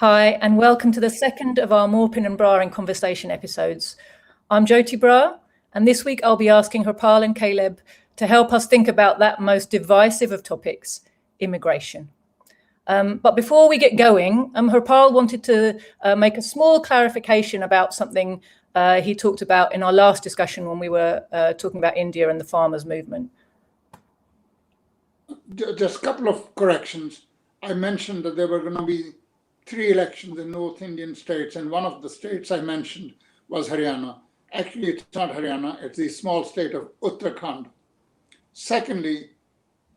Hi, and welcome to the second of our Maupin and Brar in Conversation episodes. I'm Jyoti Brar, and this week I'll be asking Harpal and Caleb to help us think about that most divisive of topics, immigration. But before we get going, Harpal wanted to make a small clarification about something he talked about in our last discussion when we were talking about India and the farmers' movement. Just a couple of corrections. I mentioned that there were going to be 3 elections in North Indian states, and one of the states I mentioned was Haryana. Actually, it's not Haryana, it's the small state of Uttarakhand. Secondly,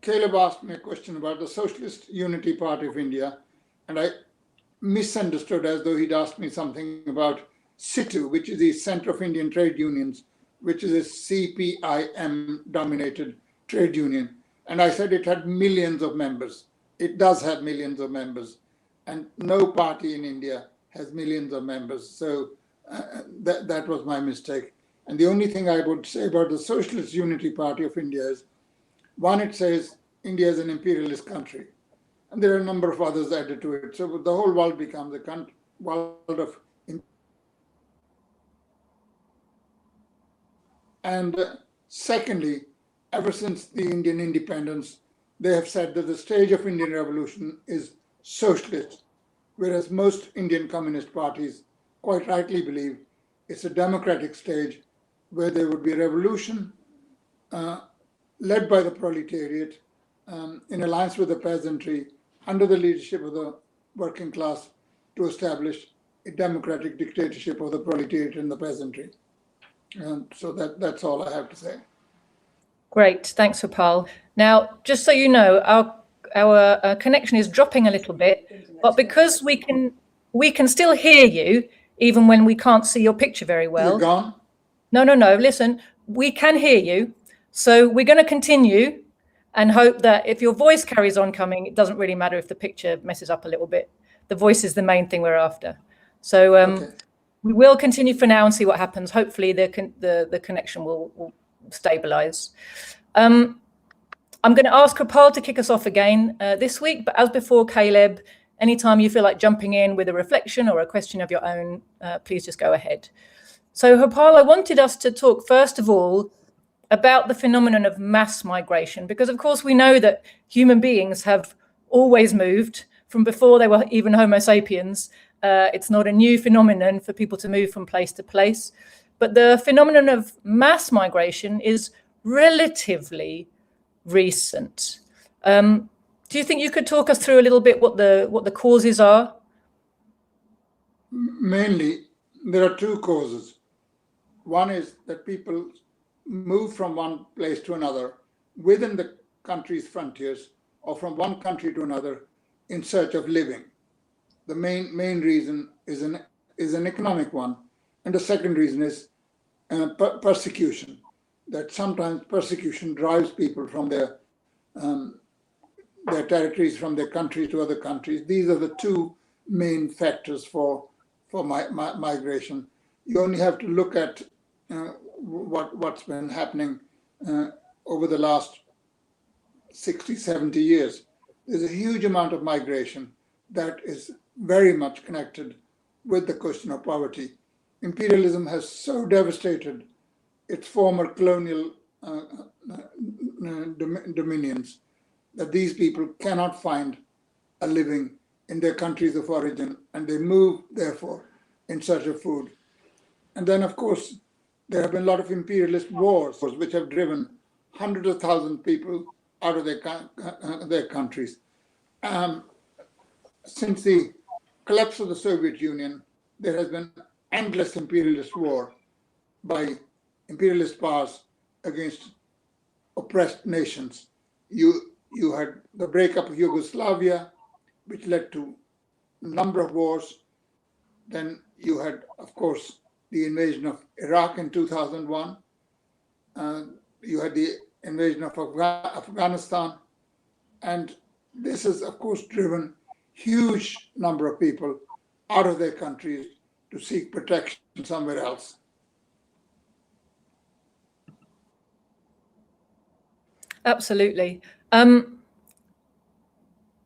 Caleb asked me a question about the Socialist Unity Party of India, and I misunderstood as though he'd asked me something about CITU, which is the Centre of Indian Trade Unions, which is a CPIM-dominated trade union. And I said it had millions of members. It does have millions of members. And no party in India has millions of members. So that was my mistake. And the only thing I would say about the Socialist Unity Party of India is, one, it says India is an imperialist country. And there are a number of others added to it. So the whole world becomes a world of. And secondly, ever since the Indian independence, they have said that the stage of Indian revolution is socialist, whereas most Indian communist parties quite rightly believe it's a democratic stage where there would be a revolution led by the proletariat in alliance with the peasantry under the leadership of the working class to establish a democratic dictatorship of the proletariat and the peasantry. And so that's all I have to say. Great, thanks, Harpal. Now, just so you know, our connection is dropping a little bit, but because we can still hear you even when we can't see your picture very well. You're gone? No. Listen, we can hear you, so we're going to continue and hope that if your voice carries on coming, it doesn't really matter if the picture messes up a little bit. The voice is the main thing we're after. So Okay. We will continue for now and see what happens. Hopefully, the connection will stabilize. I'm going to ask Harpal to kick us off again this week, but as before, Caleb, anytime you feel like jumping in with a reflection or a question of your own, please just go ahead. So Harpal, I wanted us to talk first of all about the phenomenon of mass migration, because of course we know that human beings have always moved from before they were even Homo sapiens. It's not a new phenomenon for people to move from place to place, but the phenomenon of mass migration is relatively recent. Do you think you could talk us through a little bit what the causes are? Mainly, there are 2 causes. One is that people move from one place to another within the country's frontiers, or from one country to another in search of living. The main reason is an economic one, and the second reason is persecution. That sometimes persecution drives people from their territories, from their countries to other countries. These are the 2 main factors for migration. You only have to look at what's been happening over the last 60, 70 years. There's a huge amount of migration that is very much connected with the question of poverty. Imperialism has so devastated its former colonial dominions that these people cannot find a living in their countries of origin, and they move, therefore, in search of food. And then, of course, there have been a lot of imperialist wars which have driven hundreds of thousands of people out of their countries. Since the collapse of the Soviet Union, there has been endless imperialist war by imperialist powers against oppressed nations. You had the breakup of Yugoslavia, which led to a number of wars. Then you had, of course, the invasion of Iraq in 2001. You had the invasion of Afghanistan. And this has, of course, driven huge number of people out of their countries to seek protection somewhere else. Absolutely.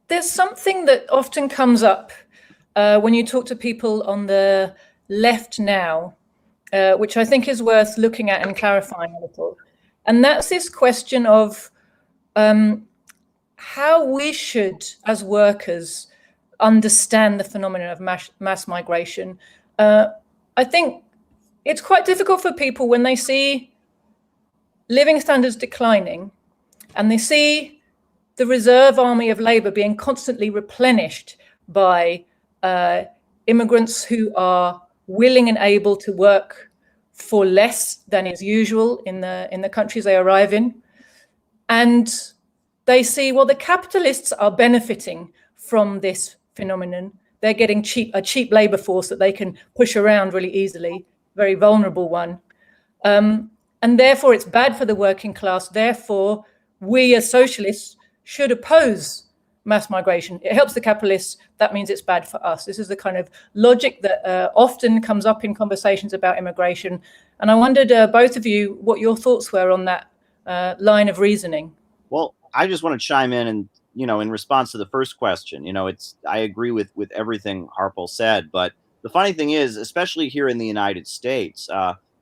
There's something that often comes up when you talk to people on the left now, which I think is worth looking at and clarifying a little. And that's this question of how we should, as workers, understand the phenomenon of mass migration. I think it's quite difficult for people when they see living standards declining and they see the reserve army of labor being constantly replenished by immigrants who are willing and able to work for less than is usual in the countries they arrive in. And they see, well, the capitalists are benefiting from this phenomenon. They're getting a cheap labor force that they can push around really easily, very vulnerable one. And therefore, it's bad for the working class. Therefore, we as socialists should oppose mass migration. It helps the capitalists. That means it's bad for us. This is the kind of logic that often comes up in conversations about immigration. And I wondered, both of you, what your thoughts were on that line of reasoning. Well, I just want to chime in and, in response to the first question, I agree with everything Harpal said. But the funny thing is, especially here in the United States,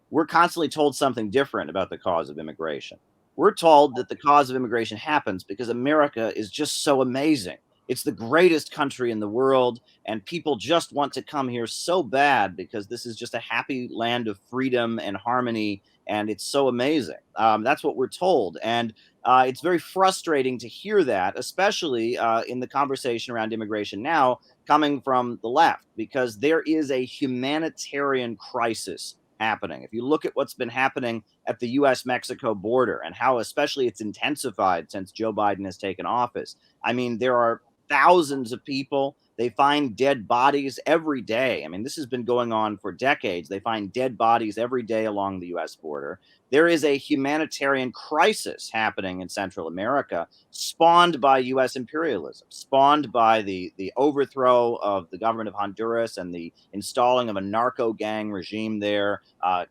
we're constantly told something different about the cause of immigration. We're told that the cause of immigration happens because America is just so amazing. It's the greatest country in the world, and people just want to come here so bad because this is just a happy land of freedom and harmony, and it's so amazing. That's what we're told. And it's very frustrating to hear that, especially in the conversation around immigration now coming from the left, because there is a humanitarian crisis happening. If you look at what's been happening at the US-Mexico border and how especially it's intensified since Joe Biden has taken office, I mean, there are thousands of people. They find dead bodies every day. I mean, this has been going on for decades. They find dead bodies every day along the US border. There is a humanitarian crisis happening in Central America, spawned by US imperialism, spawned by the overthrow of the government of Honduras and the installing of a narco gang regime there,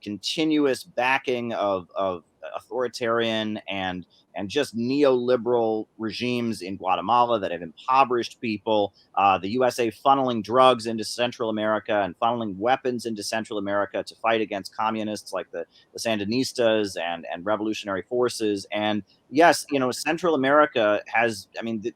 continuous backing of authoritarian and just neoliberal regimes in Guatemala that have impoverished people, the USA funneling drugs into Central America and funneling weapons into Central America to fight against communists like the Sandinistas and revolutionary forces. And yes, Central America has,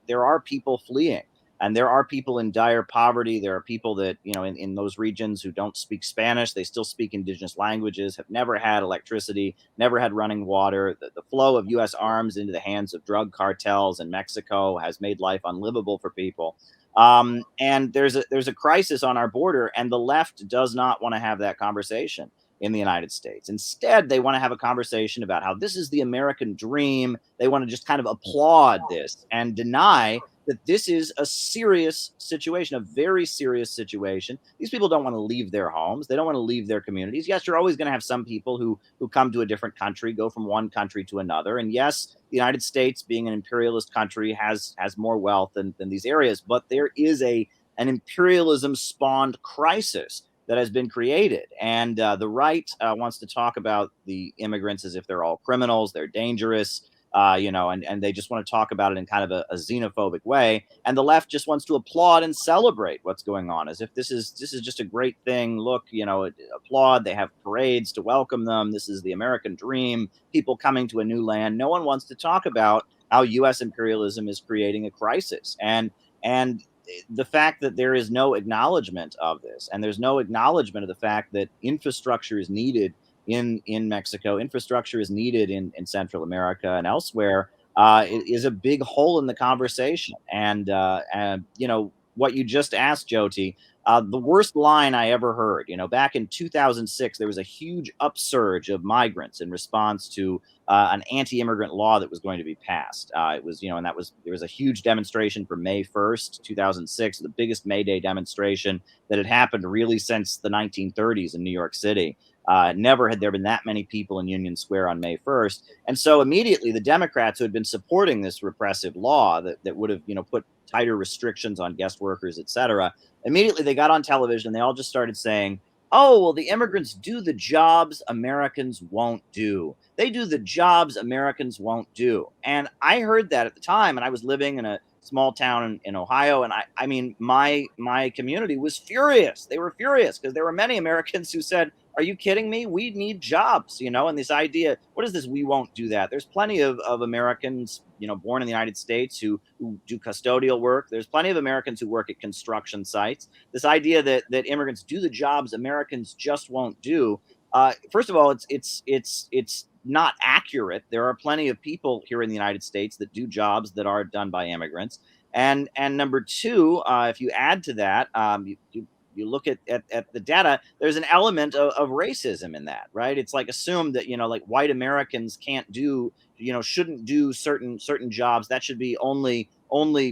there are people fleeing. And there are people in dire poverty. There are people that, in those regions who don't speak Spanish. They still speak indigenous languages, have never had electricity, never had running water. The flow of U.S. arms into the hands of drug cartels in Mexico has made life unlivable for people. And there's a crisis on our border, and the left does not want to have that conversation in the United States. Instead, they want to have a conversation about how this is the American dream. They want to just kind of applaud this and deny that this is a serious situation, a very serious situation. These people don't want to leave their homes. They don't want to leave their communities. Yes, you're always going to have some people who come to a different country, go from one country to another. And yes, the United States, being an imperialist country, has more wealth than these areas. But there is an imperialism spawned crisis that has been created. And the right wants to talk about the immigrants as if they're all criminals, they're dangerous. And they just want to talk about it in kind of a xenophobic way. And the left just wants to applaud and celebrate what's going on, as if this is just a great thing. Look, applaud. They have parades to welcome them. This is the American dream. People coming to a new land. No one wants to talk about how U.S. imperialism is creating a crisis. And the fact that there is no acknowledgement of this, and there's no acknowledgement of the fact that infrastructure is needed in Mexico, infrastructure is needed in Central America and elsewhere, is a big hole in the conversation. And what you just asked, Jyoti, the worst line I ever heard, back in 2006, there was a huge upsurge of migrants in response to an anti-immigrant law that was going to be passed. It was, and there was a huge demonstration for May 1st, 2006, the biggest May Day demonstration that had happened really since the 1930s in New York City. Never had there been that many people in Union Square on May 1st. And so immediately the Democrats who had been supporting this repressive law that would have, put tighter restrictions on guest workers, et cetera, immediately they got on television and they all just started saying, oh, well, the immigrants do the jobs Americans won't do. They do the jobs Americans won't do. And I heard that at the time, and I was living in a small town in Ohio. And I mean, my community was furious. They were furious because there were many Americans who said, are you kidding me? We need jobs, and this idea, what is this? We won't do that. There's plenty of Americans, born in the United States who do custodial work. There's plenty of Americans who work at construction sites. This idea that immigrants do the jobs Americans just won't do. First of all, it's not accurate. There are plenty of people here in the United States that do jobs that are done by immigrants. And number two, if you add to that, you look at the data, there's an element of racism in that, right? It's like assumed that, like white Americans can't do, shouldn't do certain jobs. That should be only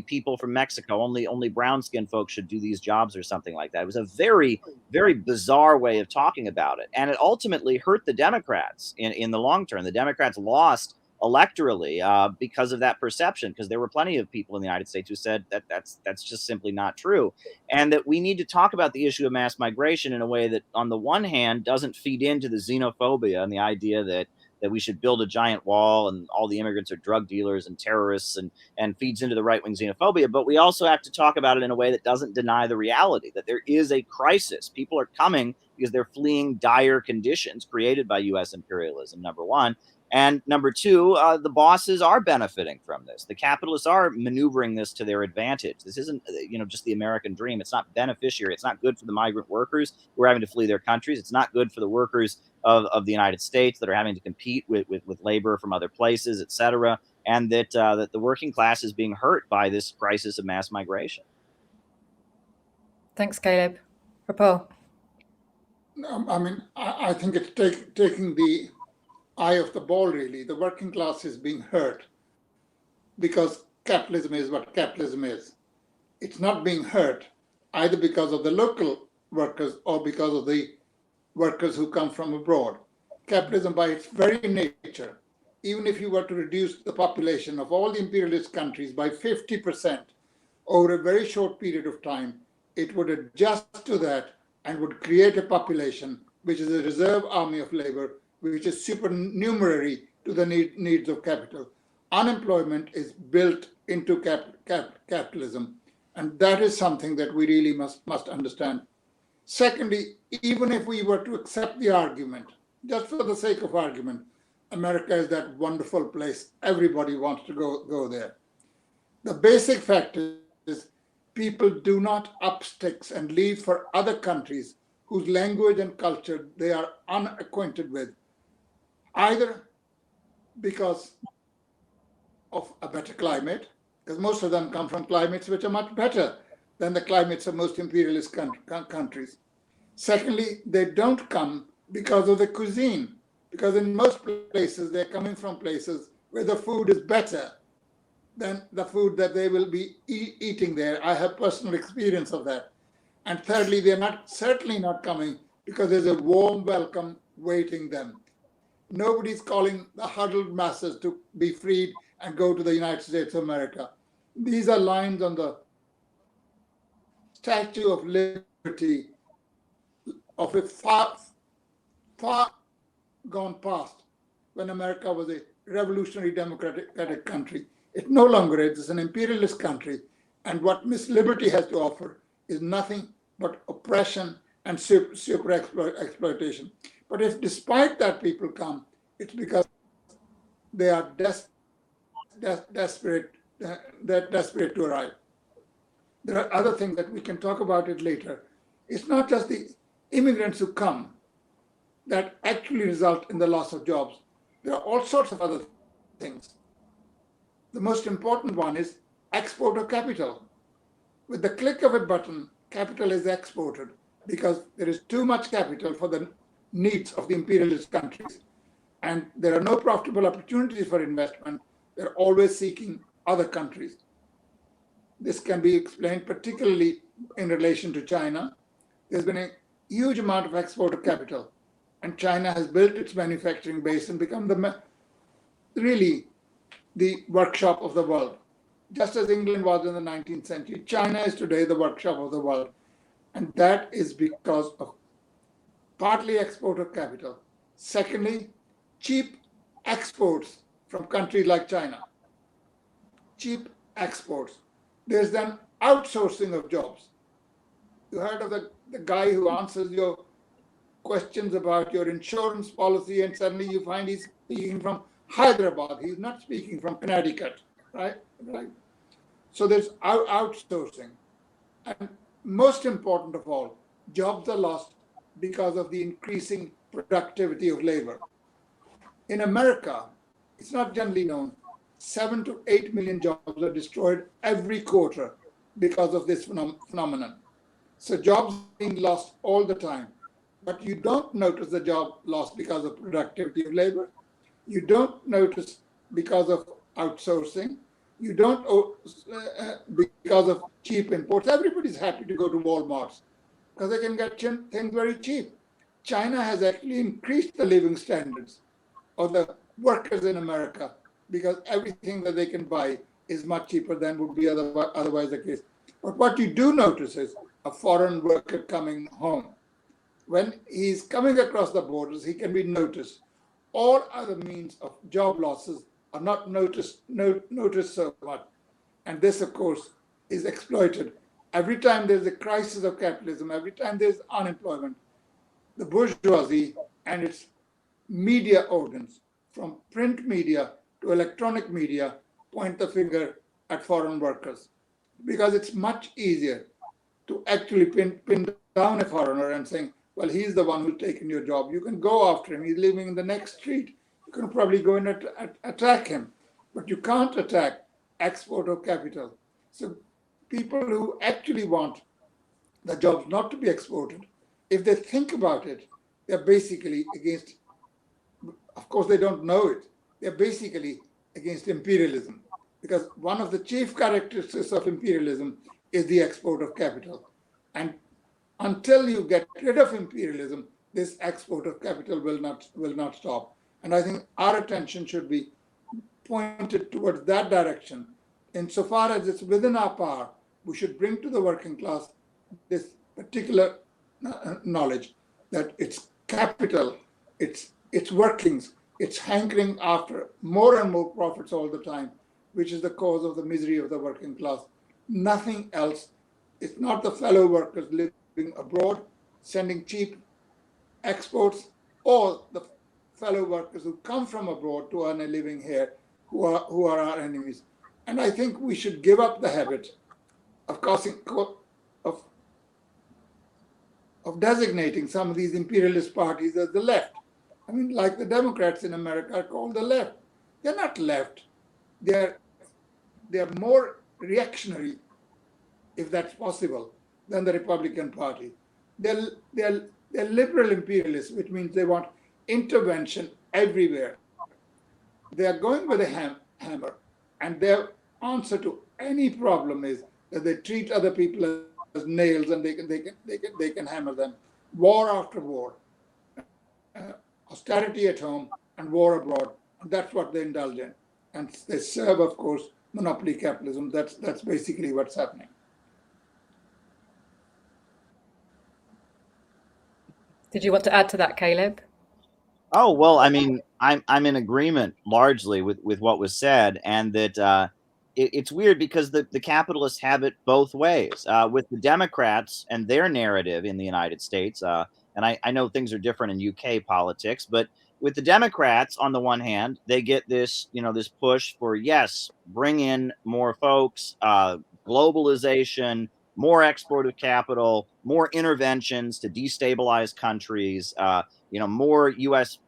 people from Mexico, only brown skinned folks should do these jobs or something like that. It was a very, very bizarre way of talking about it. And it ultimately hurt the Democrats in the long term. The Democrats lost electorally because of that perception, because there were plenty of people in the United States who said that's just simply not true, and that we need to talk about the issue of mass migration in a way that, on the one hand, doesn't feed into the xenophobia and the idea that we should build a giant wall and all the immigrants are drug dealers and terrorists and feeds into the right-wing xenophobia. But we also have to talk about it in a way that doesn't deny the reality that there is a crisis. People are coming because they're fleeing dire conditions created by U.S. imperialism, number one. And number two, the bosses are benefiting from this. The capitalists are maneuvering this to their advantage. This isn't, just the American dream. It's not beneficiary. It's not good for the migrant workers who are having to flee their countries. It's not good for the workers of the United States that are having to compete with labor from other places, et cetera. And that the working class is being hurt by this crisis of mass migration. Thanks, Caleb. Rapal. I mean, I think it's taking the eye of the ball, really. The working class is being hurt because capitalism is what capitalism is. It's not being hurt either because of the local workers or because of the workers who come from abroad. Capitalism, by its very nature, even if you were to reduce the population of all the imperialist countries by 50% over a very short period of time, it would adjust to that and would create a population which is a reserve army of labor, which is supernumerary to the needs of capital. Unemployment is built into capitalism, and that is something that we really must understand. Secondly, even if we were to accept the argument, just for the sake of argument, America is that wonderful place, everybody wants to go there. The basic fact is people do not up sticks and leave for other countries whose language and culture they are unacquainted with, either because of a better climate, because most of them come from climates which are much better than the climates of most imperialist countries. Secondly, they don't come because of the cuisine, because in most places they're coming from places where the food is better than the food that they will be eating there. I have personal experience of that. And thirdly, they're certainly not coming because there's a warm welcome waiting them. Nobody's calling the huddled masses to be freed and go to the United States of America. These are lines on the Statue of Liberty of a far gone past, when America was a revolutionary democratic country. It no longer is. It's an imperialist country. And what Miss Liberty has to offer is nothing but oppression and super exploitation. But if despite that people come, it's because they are desperate to arrive. There are other things that we can talk about it later. It's not just the immigrants who come that actually result in the loss of jobs. There are all sorts of other things. The most important one is export of capital. With the click of a button, capital is exported because there is too much capital for the needs of the imperialist countries. And there are no profitable opportunities for investment. They're always seeking other countries. This can be explained particularly in relation to China. There's been a huge amount of export of capital, and China has built its manufacturing base and become really the workshop of the world. Just as England was in the 19th century, China is today the workshop of the world. And that is because of partly export of capital. Secondly, cheap exports from countries like China. Cheap exports. There's then outsourcing of jobs. You heard of the guy who answers your questions about your insurance policy, and suddenly you find he's speaking from Hyderabad. He's not speaking from Connecticut, right? So there's outsourcing. And most important of all, jobs are lost because of the increasing productivity of labor. In America, it's not generally known, 7 to 8 million jobs are destroyed every quarter because of this phenomenon. So jobs are being lost all the time. But you don't notice the job loss because of productivity of labor. You don't notice because of outsourcing. You don't because of cheap imports. Everybody's happy to go to Walmarts because they can get things very cheap. China has actually increased the living standards of the workers in America because everything that they can buy is much cheaper than would be otherwise the case. But what you do notice is a foreign worker coming home. When he's coming across the borders, he can be noticed. All other means of job losses are not noticed so much. And this, of course, is exploited. Every time there's a crisis of capitalism, every time there's unemployment, the bourgeoisie and its media organs, from print media to electronic media, point the finger at foreign workers. Because it's much easier to actually pin down a foreigner and saying, well, he's the one who's taken your job. You can go after him. He's living in the next street. You can probably go and attack him. But you can't attack export of capital. So people who actually want the jobs not to be exported, if they think about it, they're basically against, of course, they don't know it. They're basically against imperialism. Because one of the chief characteristics of imperialism is the export of capital. And until you get rid of imperialism, this export of capital will not stop. And I think our attention should be pointed towards that direction. Insofar as it's within our power, we should bring to the working class this particular knowledge that it's capital, it's workings, it's hankering after more and more profits all the time, which is the cause of the misery of the working class. Nothing else. It's not the fellow workers living abroad, sending cheap exports, or the fellow workers who come from abroad to earn a living here who are our enemies. And I think we should give up the habit of designating some of these imperialist parties as the left. I mean, like the Democrats in America are called the left. They're not left. They're more reactionary, if that's possible, than the Republican Party. They're liberal imperialists, which means they want intervention everywhere. They are going with a hammer, and their answer to any problem is that they treat other people as nails, and they can hammer them. War after war, austerity at home, and war abroad. And that's what they indulge in, and they serve, of course, monopoly capitalism. That's basically what's happening. Did you want to add to that, Caleb? Oh, well, I mean, I'm in agreement largely with what was said, and that it's weird because the capitalists have it both ways. With the Democrats and their narrative in the United States, and I know things are different in UK politics, but with the Democrats, on the one hand, they get this, this push for, yes, bring in more folks, globalization, more export of capital, more interventions to destabilize countries, more U.S.,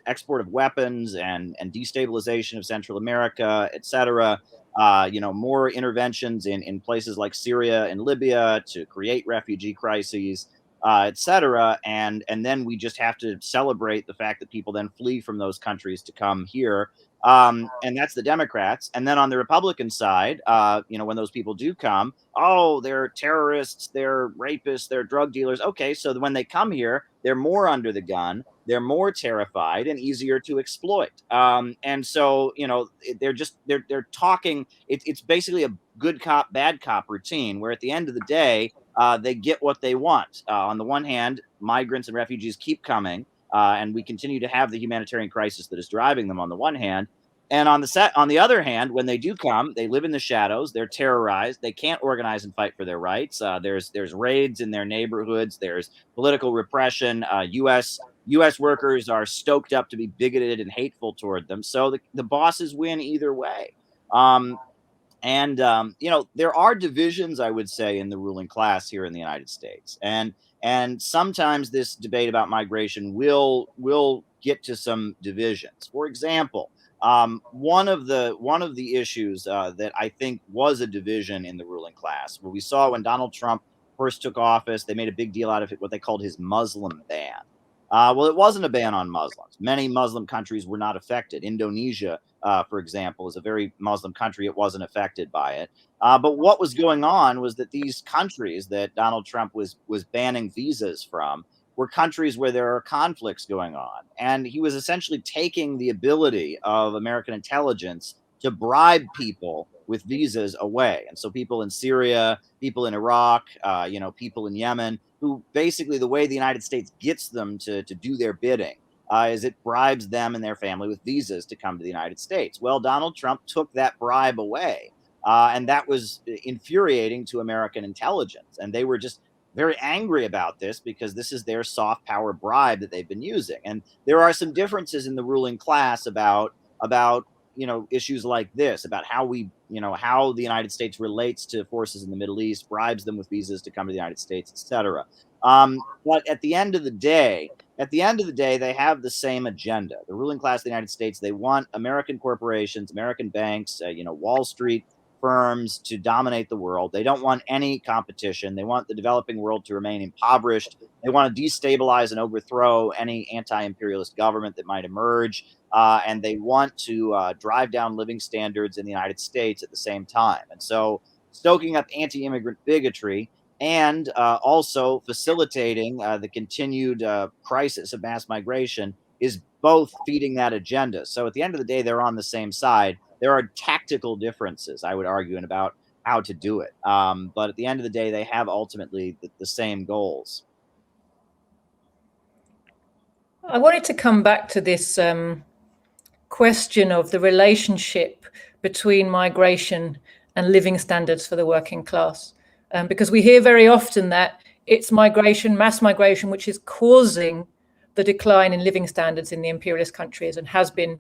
export of weapons and destabilization of Central America, et cetera. More interventions in places like Syria and Libya to create refugee crises, et cetera. And then we just have to celebrate the fact that people then flee from those countries to come here. And that's the Democrats. And then on the Republican side, when those people do come, oh, they're terrorists, they're rapists, they're drug dealers. Okay, so when they come here, they're more under the gun, they're more terrified and easier to exploit. And so, they're talking. It's basically a good cop, bad cop routine, where at the end of the day, they get what they want. On the one hand, migrants and refugees keep coming, and we continue to have the humanitarian crisis that is driving them on the one hand. And on the other hand, when they do come, they live in the shadows. They're terrorized. They can't organize and fight for their rights. There's raids in their neighborhoods. There's political repression. U.S. workers are stoked up to be bigoted and hateful toward them. So the bosses win either way. There are divisions, I would say, in the ruling class here in the United States, and sometimes this debate about migration will get to some divisions. For example, one of the issues that I think was a division in the ruling class, where we saw when Donald Trump first took office, they made a big deal out of it, what they called his Muslim ban. Well, it wasn't a ban on Muslims. Many Muslim countries were not affected. Indonesia, for example, is a very Muslim country. It wasn't affected by it. But what was going on was that these countries that Donald Trump was banning visas from were countries where there are conflicts going on. And he was essentially taking the ability of American intelligence to bribe people with visas away. And so people in Syria, people in Iraq, people in Yemen, who basically the way the United States gets them to do their bidding is it bribes them and their family with visas to come to the United States. Well, Donald Trump took that bribe away. And that was infuriating to American intelligence. And they were just very angry about this because this is their soft power bribe that they've been using. And there are some differences in the ruling class about issues like this, about how how the United States relates to forces in the Middle East, bribes them with visas to come to the United States, etc. But at the end of the day, they have the same agenda. The ruling class of the United States, they want American corporations, American banks, Wall Street firms to dominate the world. They don't want any competition. They want the developing world to remain impoverished. They want to destabilize and overthrow any anti-imperialist government that might emerge. And they want to drive down living standards in the United States at the same time. And so stoking up anti-immigrant bigotry and also facilitating the continued crisis of mass migration is both feeding that agenda. So at the end of the day, they're on the same side. There are tactical differences, I would argue, in about how to do it. But at the end of the day, they have ultimately the same goals. I wanted to come back to this question of the relationship between migration and living standards for the working class. Because we hear very often that it's migration, mass migration, which is causing the decline in living standards in the imperialist countries, and has been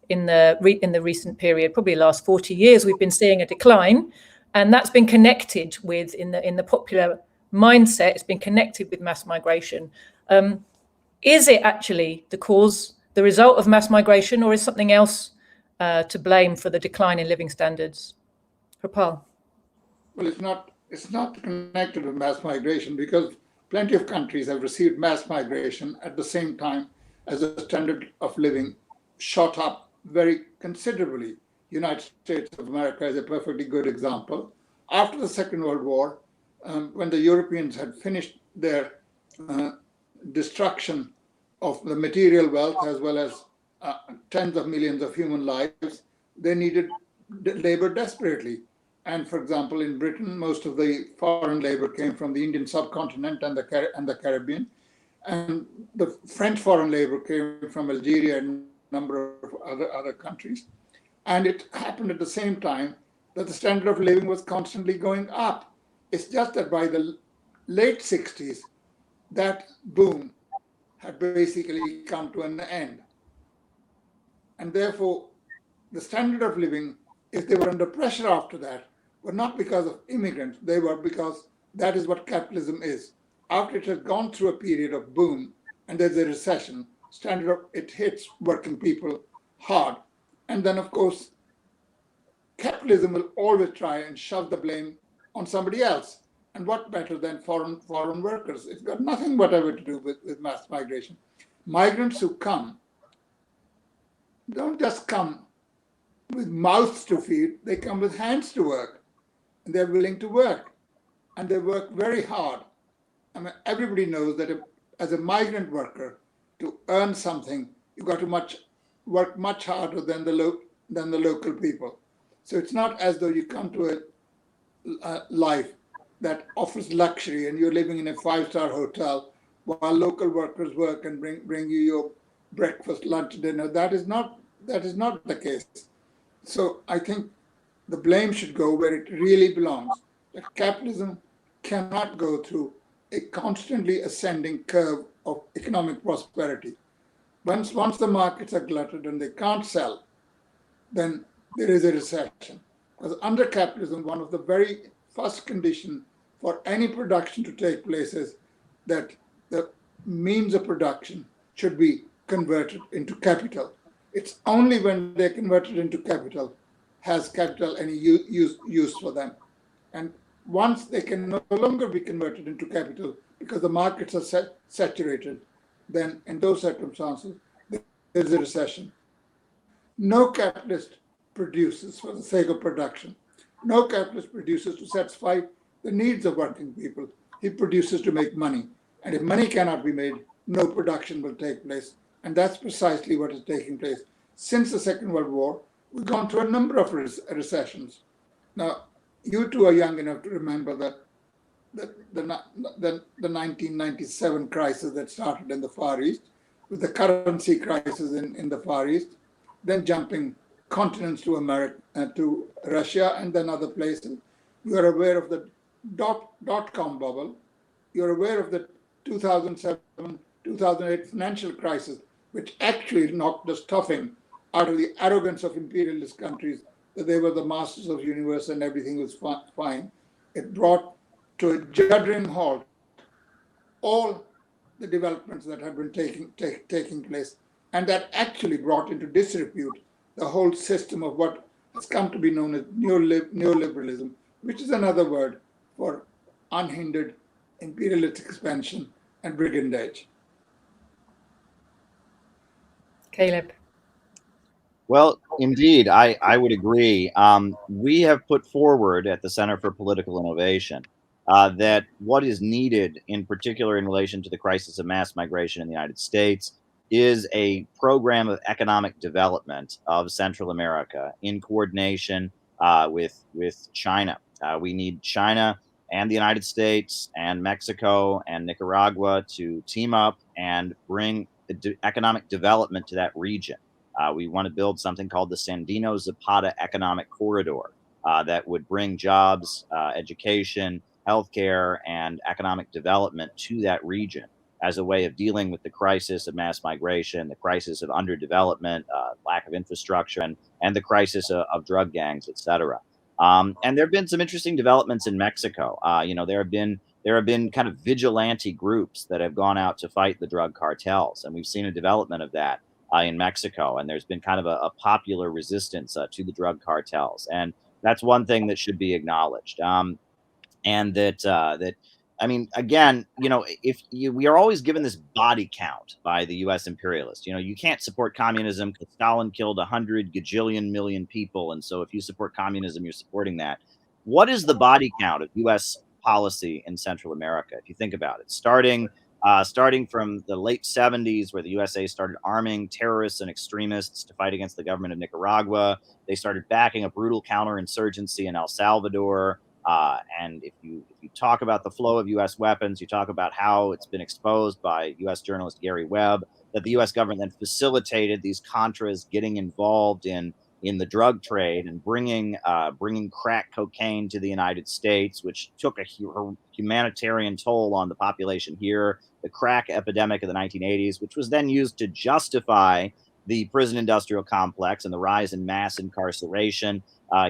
in the recent period, probably the last 40 years, we've been seeing a decline. And that's been connected with, in the popular mindset, it's been connected with mass migration. Is it actually the result of mass migration, or is something else to blame for the decline in living standards? Harpal. Well, it's not connected with mass migration, because plenty of countries have received mass migration at the same time as the standard of living shot up very considerably. United States of America is a perfectly good example. After the Second World War, when the Europeans had finished their destruction of the material wealth as well as tens of millions of human lives, they needed labor desperately. And for example, in Britain, most of the foreign labor came from the Indian subcontinent and the Caribbean. And the French foreign labor came from Algeria and a number of other countries. And it happened at the same time that the standard of living was constantly going up. It's just that by the late 60s, that boom had basically come to an end. And therefore, the standard of living, if they were under pressure after that, were not because of immigrants, they were because that is what capitalism is. After it has gone through a period of boom and there's a recession, it hits working people hard. And then, of course, capitalism will always try and shove the blame on somebody else. And what better than foreign workers? It's got nothing whatever to do with mass migration. Migrants who come don't just come with mouths to feed, they come with hands to work. And they're willing to work. And they work very hard. I mean, everybody knows that as a migrant worker, to earn something, you've got to work much harder than the local people. So it's not as though you come to a life that offers luxury and you're living in a 5-star hotel while local workers work and bring you your breakfast, lunch, dinner. That is not the case. So I think the blame should go where it really belongs. That capitalism cannot go through a constantly ascending curve of economic prosperity. Once the markets are glutted and they can't sell, then there is a recession. Because under capitalism, one of the very first conditions for any production to take place is that the means of production should be converted into capital. It's only when they're converted into capital has capital any use for them. And once they can no longer be converted into capital because the markets are saturated, then in those circumstances, there's a recession. No capitalist produces for the sake of production. No capitalist produces to satisfy the needs of working people. He produces to make money. And if money cannot be made, no production will take place. And that's precisely what is taking place. Since the Second World War, we've gone through a number of recessions. Now, you two are young enough to remember the 1997 crisis that started in the Far East, with the currency crisis in the Far East, then jumping continents to America, to Russia, and then other places. You are aware of the dot-com bubble. You're aware of the 2007, 2008 financial crisis, which actually knocked the stuffing out of the arrogance of imperialist countries that they were the masters of the universe and everything was fine. It brought to a juddering halt all the developments that had been taking place, and that actually brought into disrepute the whole system of what has come to be known as neoliberalism, which is another word for unhindered imperialist expansion and brigandage. Caleb. Well, indeed, I would agree. We have put forward at the Center for Political Innovation that what is needed, in particular in relation to the crisis of mass migration in the United States, is a program of economic development of Central America in coordination with China. We need China and the United States and Mexico and Nicaragua to team up and bring economic development to that region. We want to build something called the Sandino Zapata Economic Corridor that would bring jobs, education, healthcare, and economic development to that region as a way of dealing with the crisis of mass migration, the crisis of underdevelopment, lack of infrastructure, and the crisis of drug gangs, et cetera. And there have been some interesting developments in Mexico. There have been kind of vigilante groups that have gone out to fight the drug cartels, and we've seen a development of that in Mexico, and there's been kind of a popular resistance to the drug cartels, and that's one thing that should be acknowledged. And that I mean, again, we are always given this body count by the U.S. imperialists. You can't support communism because Stalin killed 100 gajillion million people, and so if you support communism, you're supporting that. What is the body count of U.S. policy in Central America? If you think about it, starting from the late 70s, where the USA started arming terrorists and extremists to fight against the government of Nicaragua. They started backing a brutal counterinsurgency in El Salvador. And if you talk about the flow of U.S. weapons, you talk about how it's been exposed by U.S. journalist Gary Webb, that the U.S. government then facilitated these Contras getting involved in the drug trade and bringing crack cocaine to the United States, which took a humanitarian toll on the population here. The crack epidemic of the 1980s, which was then used to justify the prison industrial complex and the rise in mass incarceration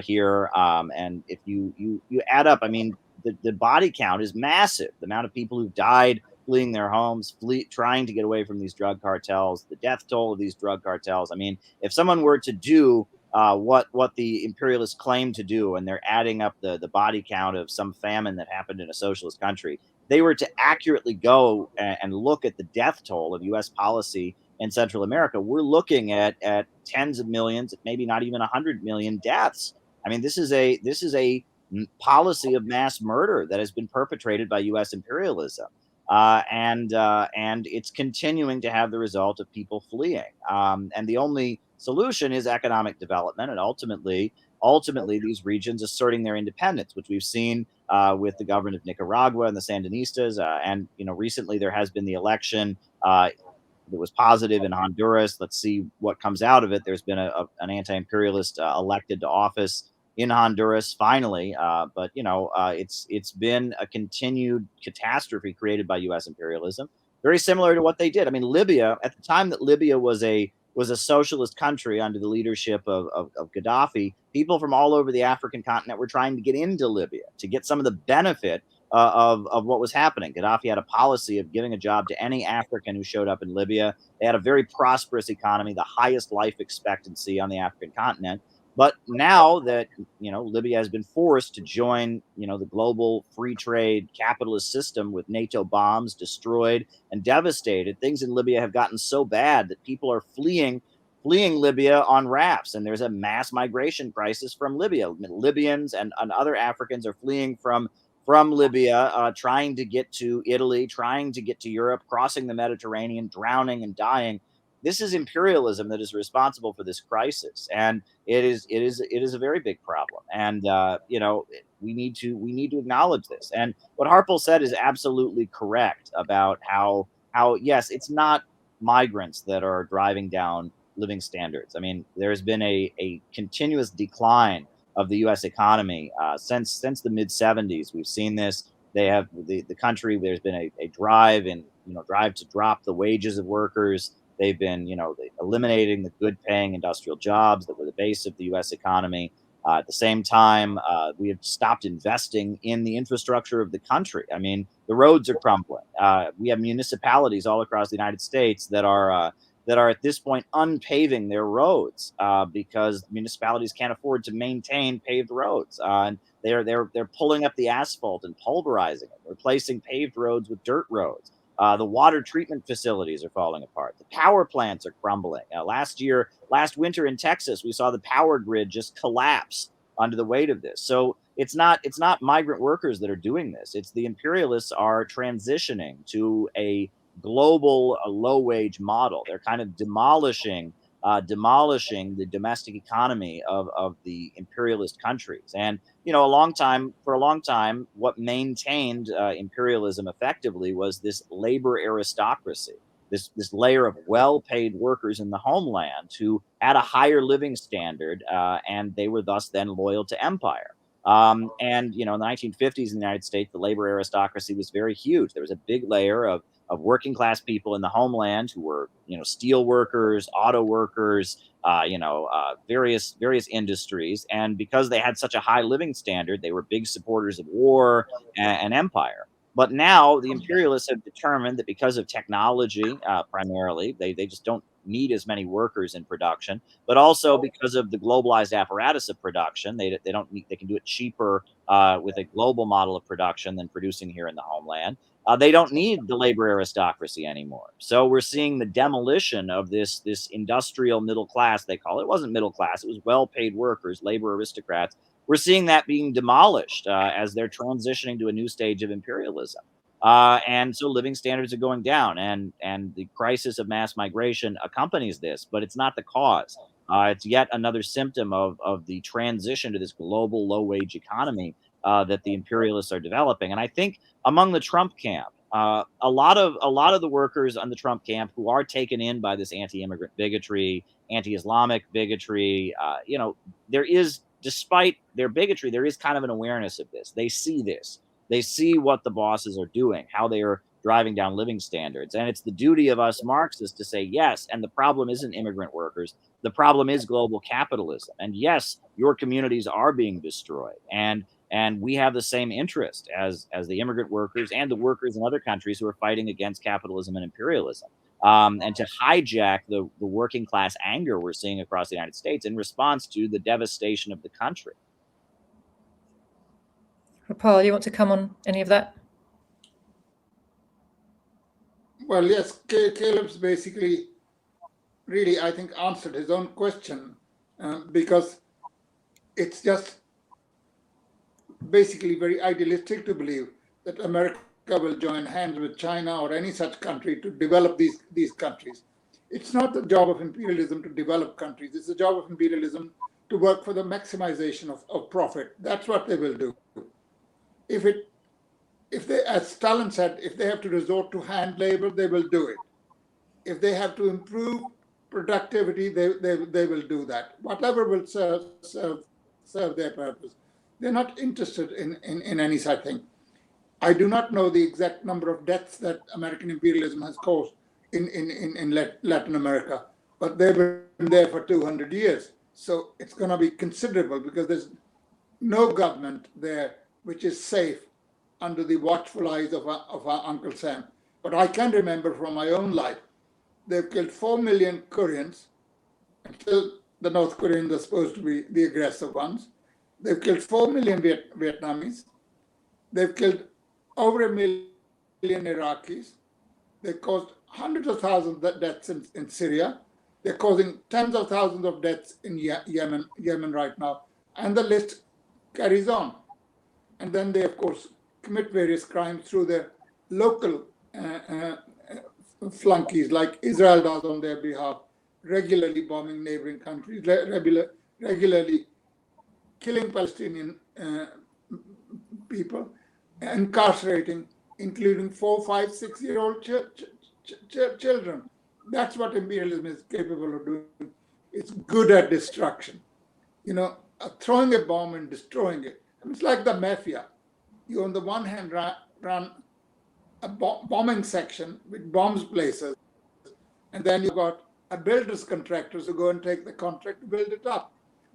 here. And if you add up, I mean, the body count is massive. The amount of people who've died fleeing their homes, trying to get away from these drug cartels, the death toll of these drug cartels. I mean, if someone were to do what the imperialists claim to do, and they're adding up the body count of some famine that happened in a socialist country, they were to accurately go and look at the death toll of U.S. policy in Central America, we're looking at tens of millions, maybe not even 100 million deaths. I mean, this is a policy of mass murder that has been perpetrated by U.S. imperialism, and it's continuing to have the result of people fleeing. And the only solution is economic development, and ultimately these regions asserting their independence, which we've seen with the government of Nicaragua and the Sandinistas. And recently there has been the election positive in Honduras. Let's see what comes out of it. There's been an anti-imperialist elected to office in Honduras finally, but it's been a continued catastrophe created by U.S. imperialism, very similar to what they did. I mean, Libya, at the time that Libya was a socialist country under the leadership of Gaddafi, people from all over the African continent were trying to get into Libya to get some of the benefit of what was happening. Gaddafi had a policy of giving a job to any African who showed up in Libya. They had a very prosperous economy, the highest life expectancy on the African continent. But now that Libya has been forced to join the global free trade capitalist system with NATO bombs destroyed and devastated, things in Libya have gotten so bad that people are fleeing Libya on rafts, and there's a mass migration crisis from Libya. Libyans and other Africans are fleeing from Libya, trying to get to Italy, trying to get to Europe, crossing the Mediterranean, drowning and dying. This is imperialism that is responsible for this crisis, and it is a very big problem. And we need to acknowledge this. And what Harpal said is absolutely correct about how yes, it's not migrants that are driving down living standards. I mean, there's been a continuous decline of the U.S. economy since the mid 70s. We've seen this. They have the country. There's been a drive to drop the wages of workers. They've been, eliminating the good-paying industrial jobs that were the base of the U.S. economy. At the same time, we have stopped investing in the infrastructure of the country. I mean, the roads are crumbling. We have municipalities all across the United States that are at this point unpaving their roads because municipalities can't afford to maintain paved roads, and they're pulling up the asphalt and pulverizing it, replacing paved roads with dirt roads. The water treatment facilities are falling apart. The power plants are crumbling. Last winter in Texas, we saw the power grid just collapse under the weight of this. So it's not migrant workers that are doing this. It's the imperialists are transitioning to a global low wage model. They're kind of demolishing the domestic economy of the imperialist countries. And for a long time, what maintained imperialism effectively was this labor aristocracy, this layer of well-paid workers in the homeland who had a higher living standard, and they were thus then loyal to empire. And in the 1950s in the United States, the labor aristocracy was very huge. There was a big layer of working class people in the homeland who were, steel workers, auto workers, various industries. And because they had such a high living standard, they were big supporters of war and empire. But now the imperialists have determined that because of technology, primarily, they just don't need as many workers in production, but also because of the globalized apparatus of production, they can do it cheaper with a global model of production than producing here in the homeland. They don't need the labor aristocracy anymore. So we're seeing the demolition of this industrial middle class, they call it. It wasn't middle class, it was well-paid workers, labor aristocrats. We're seeing that being demolished as they're transitioning to a new stage of imperialism. And so living standards are going down, and the crisis of mass migration accompanies this, but it's not the cause. It's yet another symptom of the transition to this global low-wage economy that the imperialists are developing. And I think among the Trump camp, a lot of the workers on the Trump camp who are taken in by this anti-immigrant bigotry, anti-Islamic bigotry, there is, despite their bigotry, there is kind of an awareness of this. They see this. They see what the bosses are doing, how they are driving down living standards. And it's the duty of us Marxists to say, yes, and the problem isn't immigrant workers. The problem is global capitalism. And yes, your communities are being destroyed. And we have the same interest as the immigrant workers and the workers in other countries who are fighting against capitalism and imperialism. And to hijack the working class anger we're seeing across the United States in response to the devastation of the country. Paul, you want to come on any of that? Well, yes, Caleb's basically really, I think, answered his own question because it's just basically very idealistic to believe that America will join hands with China or any such country to develop these countries. It's not the job of imperialism to develop countries. It's the job of imperialism to work for the maximization of profit. That's what they will do. If they, as Stalin said, if they have to resort to hand labor, they will do it. If they have to improve productivity, they will do that. Whatever will serve their purpose. They're not interested in any such thing. I do not know the exact number of deaths that American imperialism has caused in Latin America, but they've been there for 200 years. So it's going to be considerable because there's no government there which is safe under the watchful eyes of our Uncle Sam. But I can remember from my own life, they've killed 4 million Koreans, until the North Koreans are supposed to be the aggressive ones. They've killed 4 million Vietnamese. They've killed over 1 million Iraqis. They've caused hundreds of thousands of deaths in Syria. They're causing tens of thousands of deaths in Yemen right now. And the list carries on. And then they, of course, commit various crimes through their local flunkies, like Israel does on their behalf, regularly bombing neighboring countries, regularly killing Palestinian people, incarcerating, including 4, 5, 6-year-old children. That's what imperialism is capable of doing. It's good at destruction. You know, throwing a bomb and destroying it. I mean, it's like the mafia. You, on the one hand, run a bombing section which bombs places, and then you've got a builder's contractors who go and take the contract to build it up.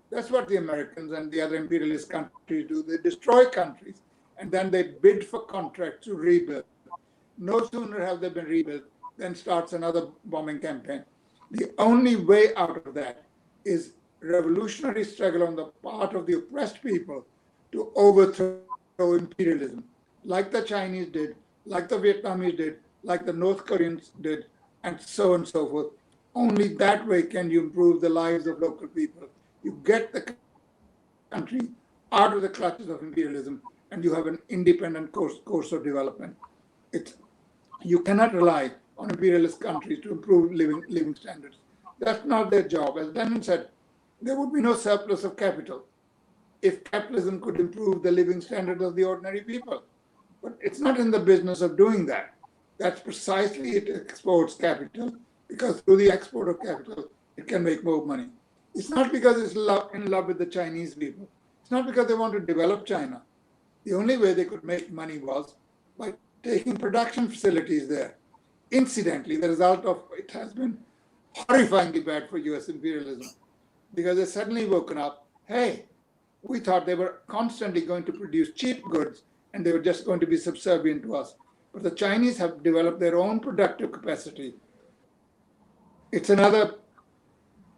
That's what the Americans and the other imperialist countries do. They destroy countries, and then they bid for contracts to rebuild. No sooner have they been rebuilt than starts another bombing campaign. The only way out of that is revolutionary struggle on the part of the oppressed people to overthrow imperialism, like the Chinese did, like the Vietnamese did, like the North Koreans did, and so forth. Only that way can you improve the lives of local people. You get the country out of the clutches of imperialism, and you have an independent course of development. You cannot rely on imperialist countries to improve living standards. That's not their job. As Lenin said, there would be no surplus of capital if capitalism could improve the living standards of the ordinary people. But it's not in the business of doing that. That's precisely it exports capital, because through the export of capital, it can make more money. It's not because it's in love with the Chinese people. It's not because they want to develop China. The only way they could make money was by taking production facilities there. Incidentally, the result of it has been horrifyingly bad for US imperialism, because they've suddenly woken up, hey, we thought they were constantly going to produce cheap goods and they were just going to be subservient to us. But the Chinese have developed their own productive capacity. It's another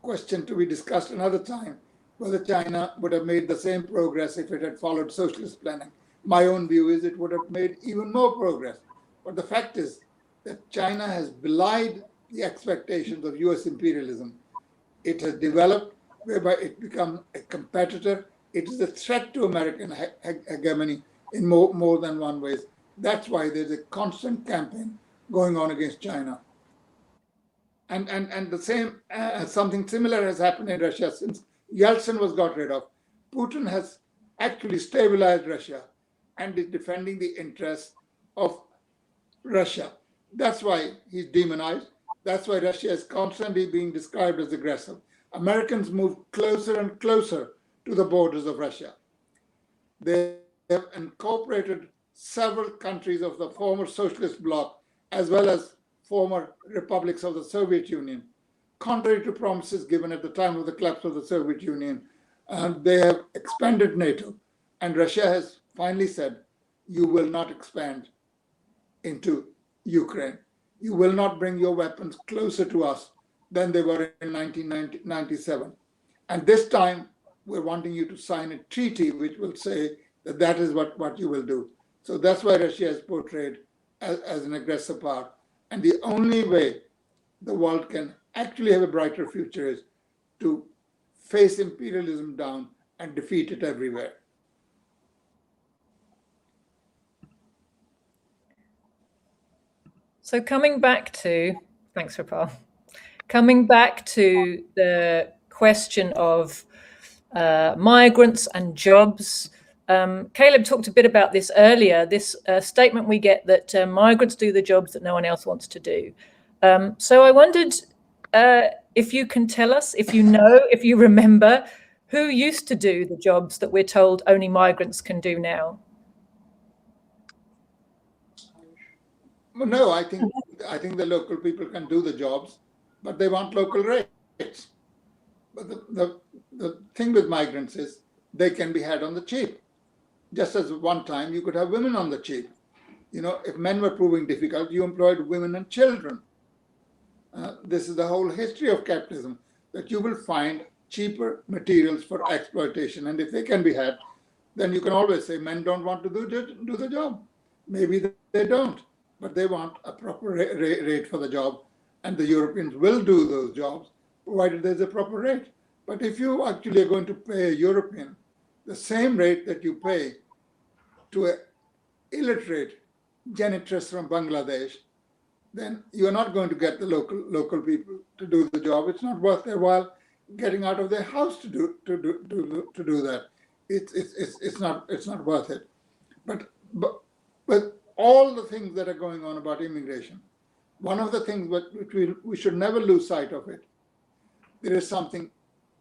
question to be discussed another time, whether China would have made the same progress if it had followed socialist planning. My own view is it would have made even more progress. But the fact is that China has belied the expectations of US imperialism. It has developed whereby it becomes a competitor. It is a threat to American hegemony in more than one way. That's why there's a constant campaign going on against China. And the same, something similar has happened in Russia since Yeltsin was got rid of. Putin has actually stabilized Russia and is defending the interests of Russia. That's why he's demonized. That's why Russia is constantly being described as aggressive. Americans move closer and closer to the borders of Russia. They have incorporated several countries of the former socialist bloc, as well as former republics of the Soviet Union. Contrary to promises given at the time of the collapse of the Soviet Union, they have expanded NATO. And Russia has finally said, you will not expand into Ukraine. You will not bring your weapons closer to us than they were in 1997. And this time, we're wanting you to sign a treaty which will say that that is what you will do. So that's why Russia is portrayed as an aggressive power. And the only way the world can actually have a brighter future is to face imperialism down and defeat it everywhere. So coming back to, thanks, Rapal. Coming back to the question of migrants and jobs, Caleb talked a bit about this earlier, this statement we get that migrants do the jobs that no one else wants to do. So I wondered if you can tell us, if you know, if you remember, who used to do the jobs that we're told only migrants can do now? Well, no, I think the local people can do the jobs, but they want local rates. But the thing with migrants is they can be had on the cheap. Just as one time you could have women on the cheap. You know, if men were proving difficult, you employed women and children. This is the whole history of capitalism, that you will find cheaper materials for exploitation. And if they can be had, then you can always say men don't want to do the job. Maybe they don't, but they want a proper rate for the job. And the Europeans will do those jobs, provided there's a proper rate. But if you actually are going to pay a European the same rate that you pay to an illiterate janitress from Bangladesh, then you're not going to get the local people to do the job. It's not worth their while getting out of their house to do that. It's not worth it. But all the things that are going on about immigration, one of the things which we should never lose sight of it, there is something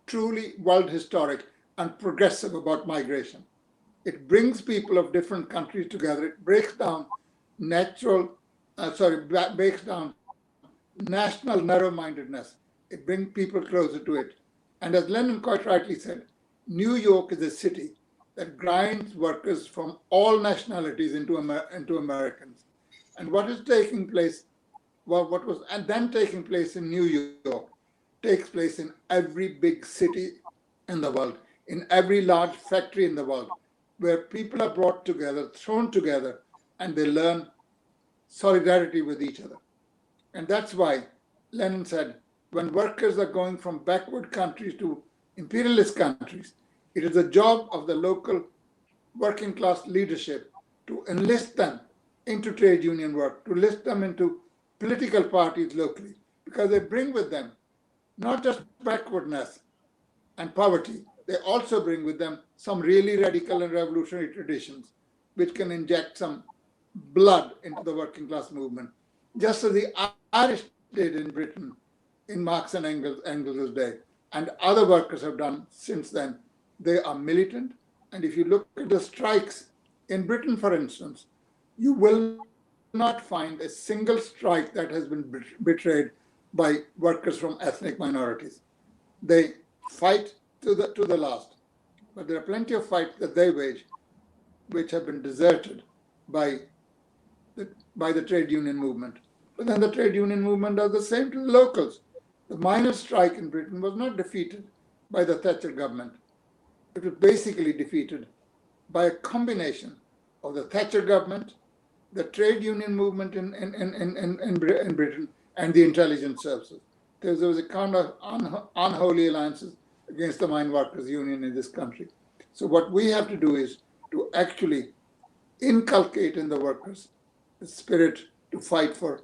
truly world historic and progressive about migration. It brings people of different countries together. It breaks down breaks down national narrow-mindedness. It brings people closer to it. And as Lenin quite rightly said, New York is a city that grinds workers from all nationalities into Americans. And what is taking place, what was then taking place in New York, takes place in every big city in the world, in every large factory in the world, where people are brought together, thrown together, and they learn solidarity with each other. And that's why Lenin said, when workers are going from backward countries to imperialist countries, it is the job of the local working class leadership to enlist them into trade union work, to enlist them into political parties locally, because they bring with them not just backwardness and poverty, they also bring with them some really radical and revolutionary traditions, which can inject some blood into the working class movement, just as the Irish did in Britain in Marx and Engels' day, and other workers have done since then. They are militant, and if you look at the strikes in Britain, for instance, you will not find a single strike that has been betrayed by workers from ethnic minorities. They fight to the last, but there are plenty of fights that they wage which have been deserted by the trade union movement. But then the trade union movement does the same to the locals. The miners' strike in Britain was not defeated by the Thatcher government. It was basically defeated by a combination of the Thatcher government, the trade union movement in Britain, and the intelligence services. There was a kind of unholy alliances against the mine workers' union in this country. So what we have to do is to actually inculcate in the workers the spirit to fight for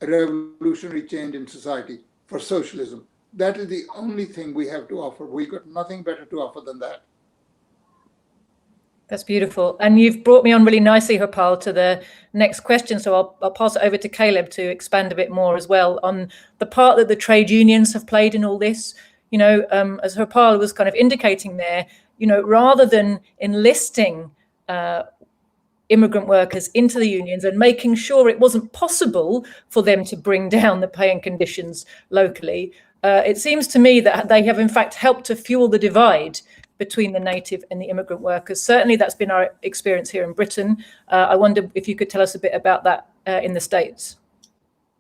a revolutionary change in society, for socialism. That is the only thing we have to offer. We've got nothing better to offer than that. That's beautiful. And you've brought me on really nicely, Harpal, to the next question. So I'll pass it over to Caleb to expand a bit more as well on the part that the trade unions have played in all this. You know, as Harpal was kind of indicating there, you know, rather than enlisting immigrant workers into the unions and making sure it wasn't possible for them to bring down the pay and conditions locally, it seems to me that they have in fact helped to fuel the divide between the native and the immigrant workers. Certainly that's been our experience here in Britain. I wonder if you could tell us a bit about that in the States.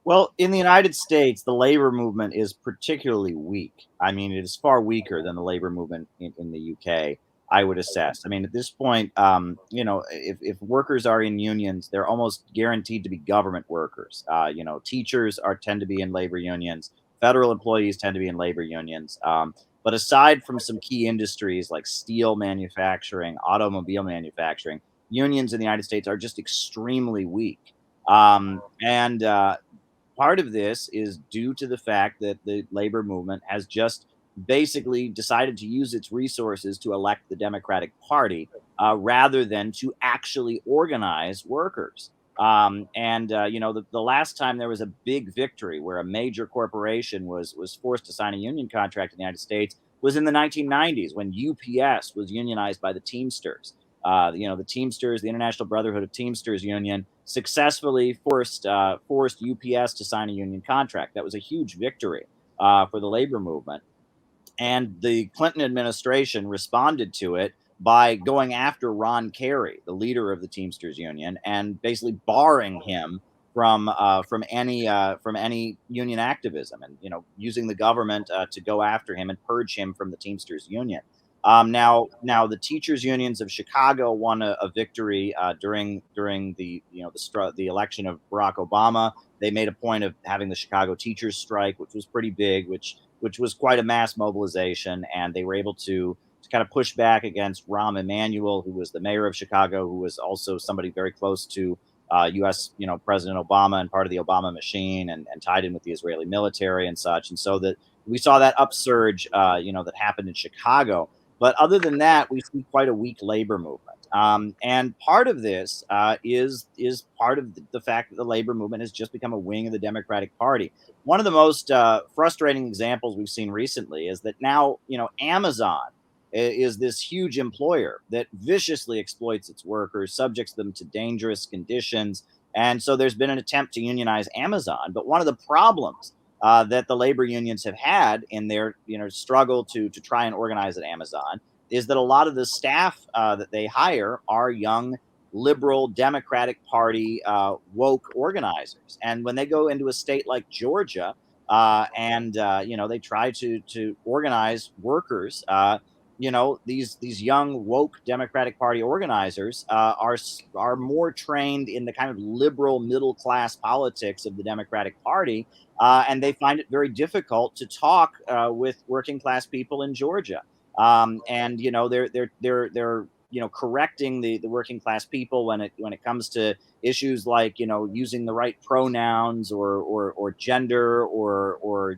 Well, in the United States, the labor movement is particularly weak. I mean, it is far weaker than the labor movement in the UK, I would assess. I mean, at this point, you know, if workers are in unions, they're almost guaranteed to be government workers. You know, teachers tend to be in labor unions. Federal employees tend to be in labor unions. But aside from some key industries like steel manufacturing, automobile manufacturing, unions in the United States are just extremely weak. Part of this is due to the fact that the labor movement has just basically decided to use its resources to elect the Democratic Party rather than to actually organize workers. The last time there was a big victory where a major corporation was forced to sign a union contract in the United States was in the 1990s when UPS was unionized by the Teamsters. The Teamsters, the International Brotherhood of Teamsters Union, successfully forced UPS to sign a union contract. That was a huge victory for the labor movement. And the Clinton administration responded to it by going after Ron Kerry, the leader of the Teamsters Union, and basically barring him from any union activism, and using the government to go after him and purge him from the Teamsters Union. Now the teachers unions of Chicago won a victory during the election of Barack Obama. They made a point of having the Chicago teachers strike, which was pretty big, which was quite a mass mobilization, and they were able to kind of push back against Rahm Emanuel, who was the mayor of Chicago, who was also somebody very close to U.S. President Obama and part of the Obama machine, and tied in with the Israeli military and such. And so that we saw that upsurge, that happened in Chicago. But other than that, we see quite a weak labor movement. And part of this is part of the fact that the labor movement has just become a wing of the Democratic Party. One of the most frustrating examples we've seen recently is that now, Amazon is this huge employer that viciously exploits its workers, subjects them to dangerous conditions. And so there's been an attempt to unionize Amazon. But one of the problems that the labor unions have had in their struggle to try and organize at Amazon is that a lot of the staff that they hire are young liberal Democratic Party woke organizers. And when they go into a state like Georgia they try to organize workers, these young woke Democratic Party organizers are more trained in the kind of liberal middle class politics of the Democratic Party, and they find it very difficult to talk with working class people in Georgia. They're correcting the working class people when it comes to issues like using the right pronouns or gender or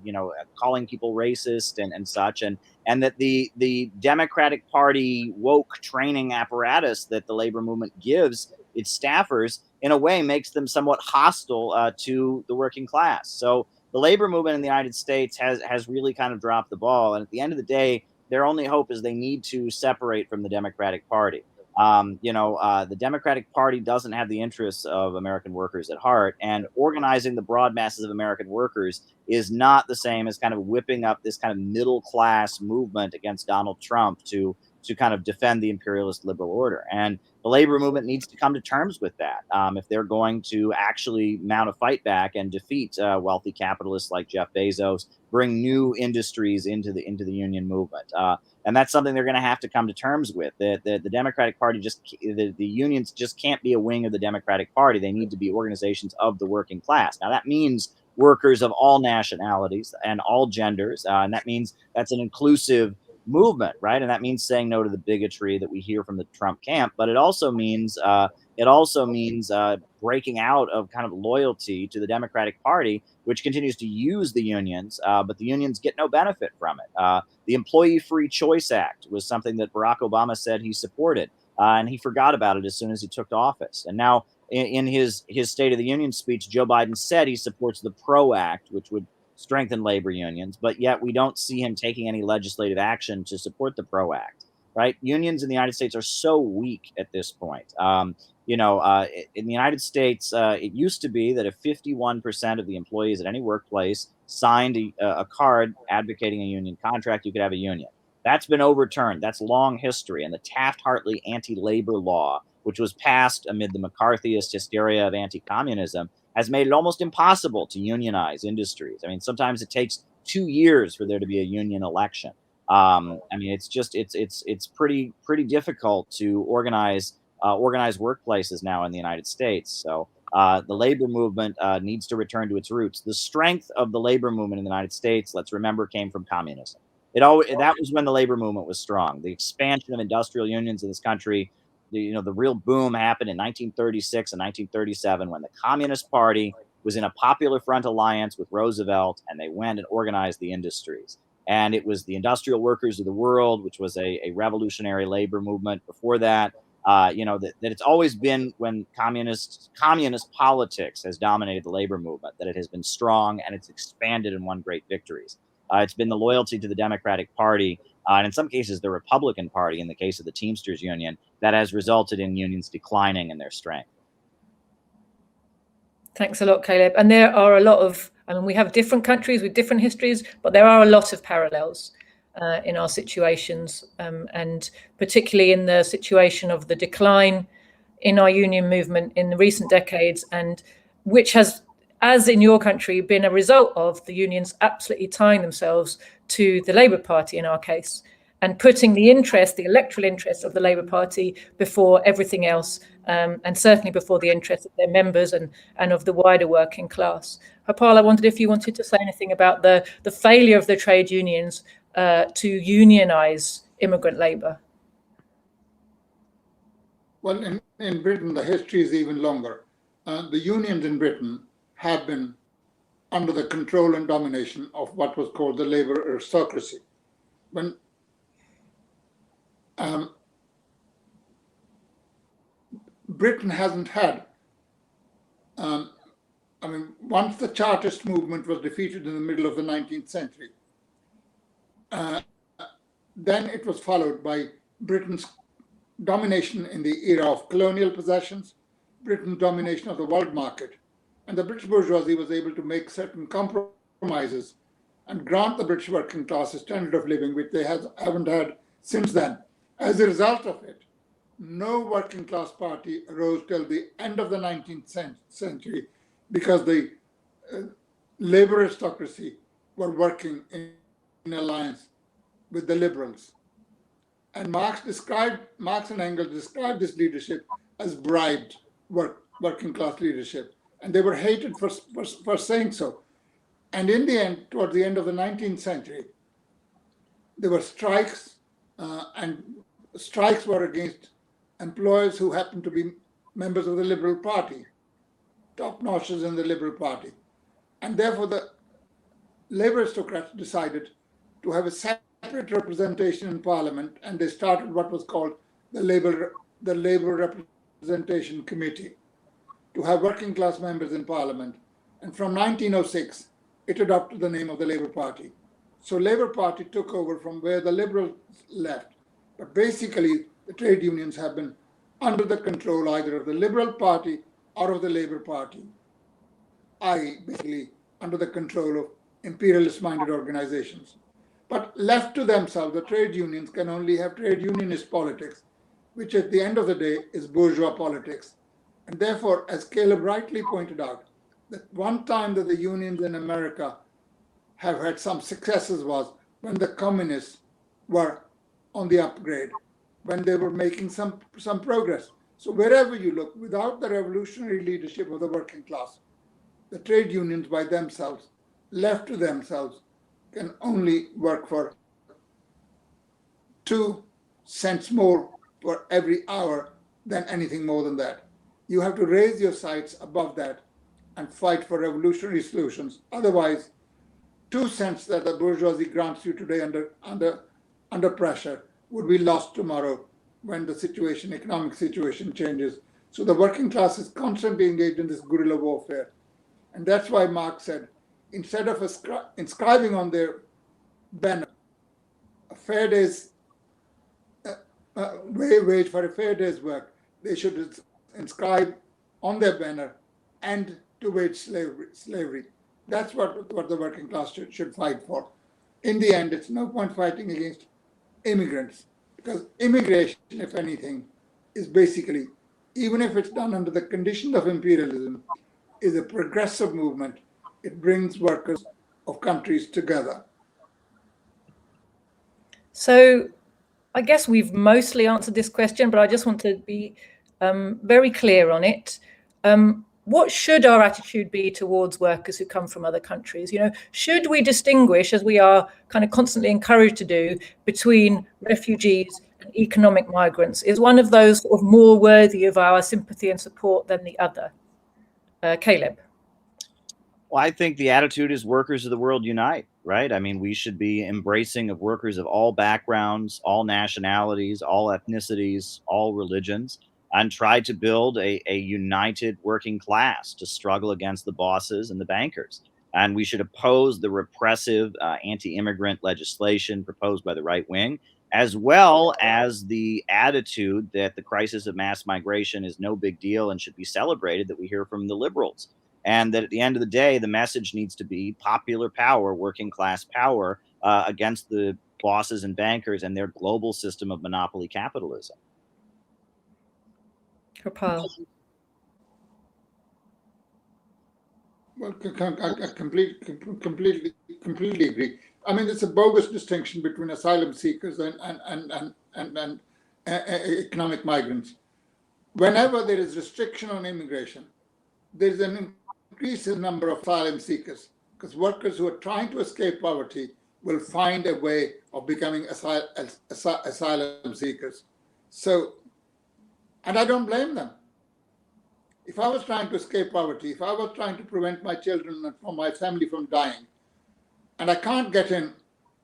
calling people racist and such, and that the Democratic Party woke training apparatus that the labor movement gives its staffers in a way makes them somewhat hostile to the working class. So the labor movement in the United States has really kind of dropped the ball, and at the end of the day, their only hope is they need to separate from the Democratic Party. The Democratic Party doesn't have the interests of American workers at heart, and organizing the broad masses of American workers is not the same as kind of whipping up this kind of middle class movement against Donald Trump to kind of defend the imperialist liberal order. And the labor movement needs to come to terms with that if they're going to actually mount a fight back and defeat wealthy capitalists like Jeff Bezos, bring new industries into the union movement. And that's something they're going to have to come to terms with. The Democratic Party the unions just can't be a wing of the Democratic Party. They need to be organizations of the working class. Now that means workers of all nationalities and all genders, and that means that's an inclusive movement, right? And that means saying no to the bigotry that we hear from the Trump camp. But it also means breaking out of kind of loyalty to the Democratic Party, which continues to use the unions, but the unions get no benefit from it. The Employee Free Choice Act was something that Barack Obama said he supported, and he forgot about it as soon as he took office. And now in his State of the Union speech, Joe Biden said he supports the PRO Act, which would strengthen labor unions, but yet we don't see him taking any legislative action to support the PRO Act, right? Unions in the United States are so weak at this point. In the United States, it used to be that if 51% of the employees at any workplace signed a card advocating a union contract, you could have a union. That's been overturned. That's long history. And the Taft-Hartley anti-labor law, which was passed amid the McCarthyist hysteria of anti-communism, has made it almost impossible to unionize industries. I mean, sometimes it takes 2 years for there to be a union election. It's pretty difficult to organize workplaces now in the United States. So the labor movement needs to return to its roots. The strength of the labor movement in the United States, let's remember, came from communism. That was when the labor movement was strong. The expansion of industrial unions in this country, the real boom happened in 1936 and 1937 when the Communist Party was in a Popular Front alliance with Roosevelt, and they went and organized the industries. And it was the Industrial Workers of the World, which was a revolutionary labor movement before that. that it's always been when communist politics has dominated the labor movement, that it has been strong and it's expanded and won great victories. It's been the loyalty to the Democratic Party, and in some cases the Republican Party, in the case of the Teamsters Union, that has resulted in unions declining in their strength. Thanks a lot, Caleb. And there are a lot of, we have different countries with different histories, but there are a lot of parallels in our situations, and particularly in the situation of the decline in our union movement in the recent decades, and which has, as in your country, been a result of the unions absolutely tying themselves to the Labour Party in our case, and putting the electoral interest of the Labour Party before everything else, and certainly before the interests of their members and of the wider working class. Harpal, I wondered if you wanted to say anything about the failure of the trade unions to unionize immigrant labour. Well, in Britain, the history is even longer. The unions in Britain have been under the control and domination of what was called the labour aristocracy. When Britain hasn't had, once the Chartist movement was defeated in the middle of the 19th century, then it was followed by Britain's domination in the era of colonial possessions, Britain's domination of the world market, and the British bourgeoisie was able to make certain compromises and grant the British working class a standard of living which they haven't had since then. As a result of it, no working class party arose till the end of the 19th century because the labor aristocracy were working in alliance with the liberals. And Marx and Engels described this leadership as bribed working class leadership. And they were hated for saying so. And in the end, toward the end of the 19th century, there were strikes, and strikes were against employers who happened to be members of the Liberal Party, top-notches in the Liberal Party. And therefore, the labor aristocrats decided to have a separate representation in Parliament, and they started what was called the Labor Representation Committee, to have working class members in Parliament. And from 1906, it adopted the name of the Labour Party. So Labour Party took over from where the Liberals left. But basically, the trade unions have been under the control either of the Liberal Party or of the Labour Party, i.e., basically under the control of imperialist-minded organizations. But left to themselves, the trade unions can only have trade unionist politics, which at the end of the day is bourgeois politics. And therefore, as Caleb rightly pointed out, that one time that the unions in America have had some successes was when the communists were on the upgrade, when they were making some progress. So wherever you look, without the revolutionary leadership of the working class, the trade unions by themselves, left to themselves, can only work for 2 cents more for every hour than anything more than that. You have to raise your sights above that and fight for revolutionary solutions. Otherwise, 2 cents that the bourgeoisie grants you today under pressure would be lost tomorrow when the economic situation changes. So the working class is constantly engaged in this guerrilla warfare. And that's why Marx said, instead of inscribing on their banner a fair day's wage for a fair day's work, they should inscribe on their banner end to wage slavery. That's what the working class should fight for. In the end, it's no point fighting against immigrants, because immigration, if anything, is basically, even if it's done under the conditions of imperialism, is a progressive movement. It brings workers of countries together. So I guess we've mostly answered this question, but I just want to be very clear on it. What should our attitude be towards workers who come from other countries? Should we distinguish, as we are kind of constantly encouraged to do, between refugees and economic migrants? Is one of those sort of more worthy of our sympathy and support than the other? Caleb? Well, I think the attitude is workers of the world unite, right? I mean, we should be embracing of workers of all backgrounds, all nationalities, all ethnicities, all religions, and try to build a united working class to struggle against the bosses and the bankers. And we should oppose the repressive anti-immigrant legislation proposed by the right wing, as well as the attitude that the crisis of mass migration is no big deal and should be celebrated that we hear from the liberals. And that at the end of the day, the message needs to be popular power, working class power against the bosses and bankers and their global system of monopoly capitalism. Harpal. Well, I completely agree. I mean, it's a bogus distinction between asylum seekers and economic migrants. Whenever there is restriction on immigration, there is an increase in number of asylum seekers, because workers who are trying to escape poverty will find a way of becoming asylum seekers. So, and I don't blame them. If I was trying to escape poverty, if I was trying to prevent my children and from my family from dying, and I can't get in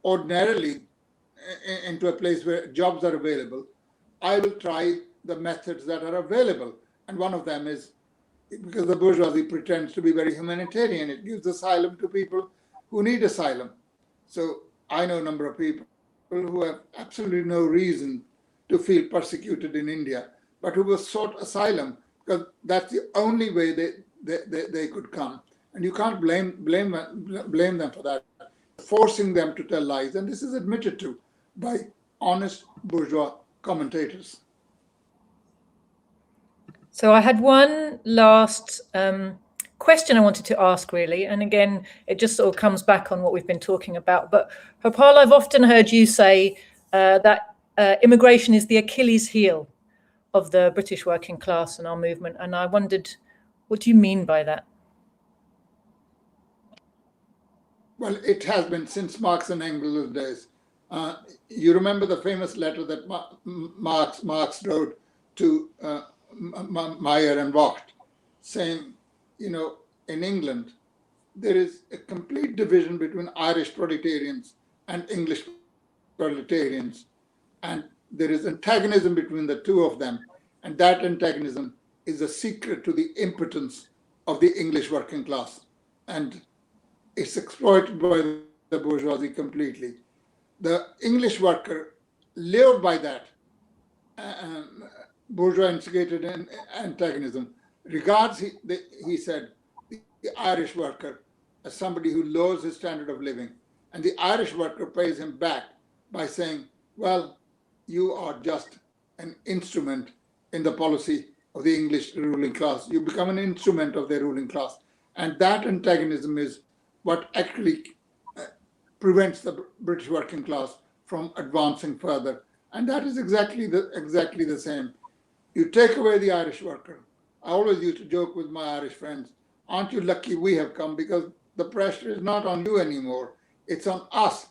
ordinarily into a place where jobs are available, I will try the methods that are available. And one of them is, because the bourgeoisie pretends to be very humanitarian, it gives asylum to people who need asylum. So I know a number of people who have absolutely no reason to feel persecuted in India, but who have sought asylum because that's the only way they could come. And you can't blame them for that, forcing them to tell lies. And this is admitted to by honest bourgeois commentators. So I had one last question I wanted to ask, really. And again, it just sort of comes back on what we've been talking about. But Harpal, I've often heard you say that immigration is the Achilles heel of the British working class and our movement. And I wondered, what do you mean by that? Well, it has been since Marx and Engels' days. You remember the famous letter that Marx wrote to Meyer and Vogt, saying, you know, in England, there is a complete division between Irish proletarians and English proletarians. And there is antagonism between the two of them. And that antagonism is a secret to the impotence of the English working class. And it's exploited by the bourgeoisie completely. The English worker, lured by that bourgeois instigated antagonism, regards, he said, the Irish worker as somebody who lowers his standard of living. And the Irish worker pays him back by saying, well, you are just an instrument in the policy of the English ruling class. You become an instrument of their ruling class. And that antagonism is what actually prevents the British working class from advancing further. And that is exactly the same. You take away the Irish worker. I always used to joke with my Irish friends, aren't you lucky we have come, because the pressure is not on you anymore, it's on us.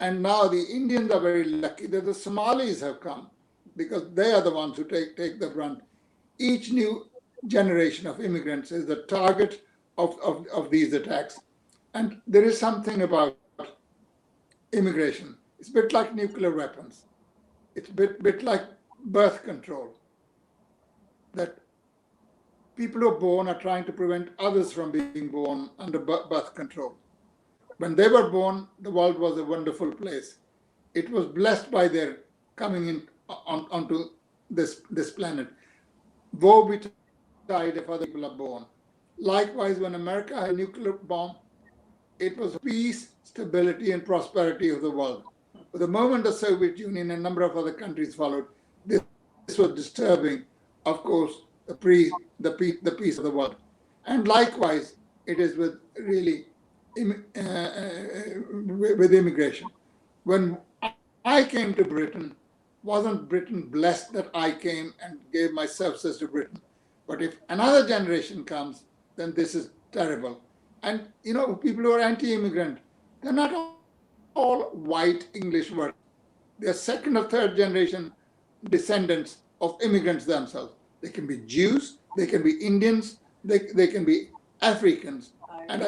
And now the Indians are very lucky that the Somalis have come, because they are the ones who take the brunt. Each new generation of immigrants is the target of these attacks. And there is something about immigration. It's a bit like nuclear weapons. It's a bit like birth control. That people who are born are trying to prevent others from being born under birth control. When they were born, the world was a wonderful place. It was blessed by their coming in onto this planet. Woe betide if other people are born. Likewise, when America had a nuclear bomb, it was peace, stability, and prosperity of the world. But the moment the Soviet Union and a number of other countries followed, this was disturbing, of course, the peace of the world. And likewise, it is with immigration. When I came to Britain, wasn't Britain blessed that I came and gave my services to Britain? But if another generation comes, then this is terrible. And, you know, people who are anti-immigrant, they're not all white English workers. They're second or third generation descendants of immigrants themselves. They can be Jews, they can be Indians, they can be Africans. And